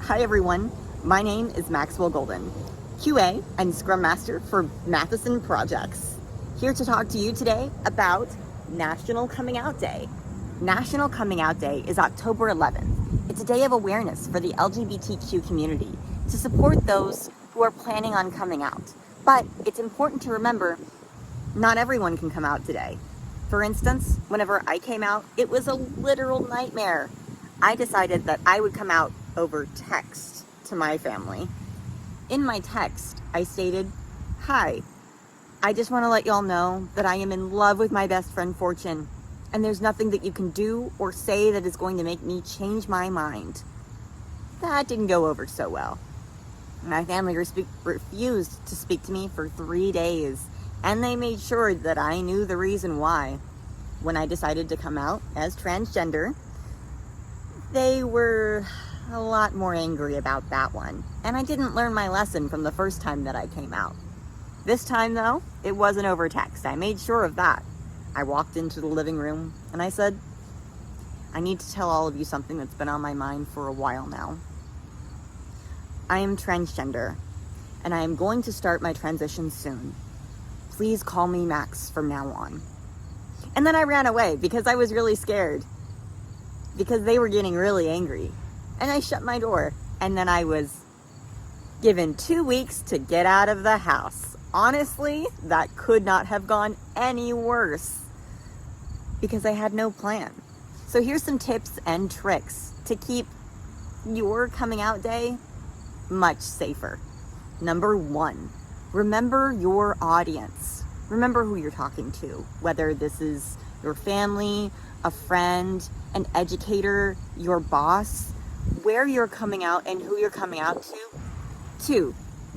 Hi everyone, my name is Maxwell Golden, QA and Scrum Master for Matheson Projects. Here to talk to you today about National Coming Out Day. National Coming Out Day is October 11th. It's a day of awareness for the LGBTQ community to support those who are planning on coming out. But it's important to remember, not everyone can come out today. For instance, whenever I came out, it was a literal nightmare. I decided that I would come out over text to my family. In my text, I stated, "Hi, I just want to let y'all know that I am in love with my best friend Fortune, and there's nothing that you can do or say that is going to make me change my mind." That didn't go over so well. My family refused to speak to me for 3 days, and they made sure that I knew the reason why. When I decided to come out as transgender, they were a lot more angry about that one. And I didn't learn my lesson from the first time that I came out. This time though, it wasn't over text. I made sure of that. I walked into the living room and I said, "I need to tell all of you something that's been on my mind for a while now. I am transgender and I am going to start my transition soon. Please call me Max from now on." And then I ran away because I was really scared, because they were getting really angry. And I shut my door, and then I was given 2 weeks to get out of the house. Honestly, that could not have gone any worse because I had no plan. So here's some tips and tricks to keep your coming out day much safer. Number 1, remember your audience. Remember who you're talking to, whether this is your family, a friend, an educator, your boss, where you're coming out and who you're coming out to. 2,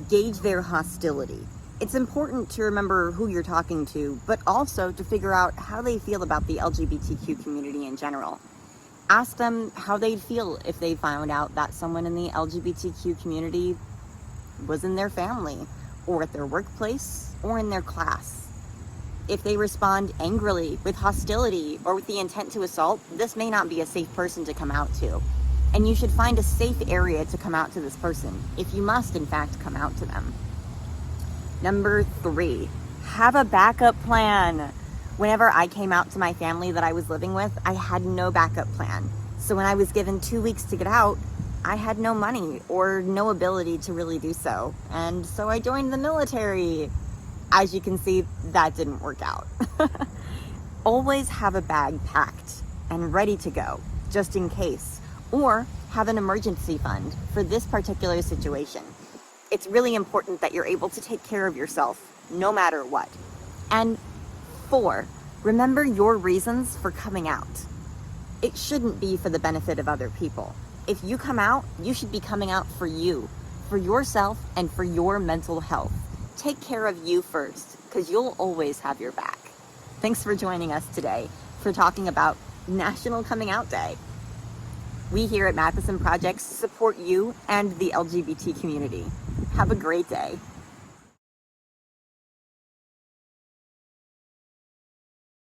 gauge their hostility. It's important to remember who you're talking to, but also to figure out how they feel about the LGBTQ community in general. Ask them how they'd feel if they found out that someone in the LGBTQ community was in their family, or at their workplace, or in their class. If they respond angrily, with hostility, or with the intent to assault, this may not be a safe person to come out to. And you should find a safe area to come out to this person, if you must in fact come out to them. Number 3, have a backup plan. Whenever I came out to my family that I was living with, I had no backup plan. So when I was given 2 weeks to get out, I had no money or no ability to really do so. And so I joined the military. As you can see, that didn't work out. Always have a bag packed and ready to go, just in case. Or have an emergency fund for this particular situation. It's really important that you're able to take care of yourself, no matter what. And 4, remember your reasons for coming out. It shouldn't be for the benefit of other people. If you come out, you should be coming out for you, for yourself, and for your mental health. Take care of you first, because you'll always have your back. Thanks for joining us today for talking about National Coming Out Day. We here at Matheson Projects support you and the LGBT community. Have a great day.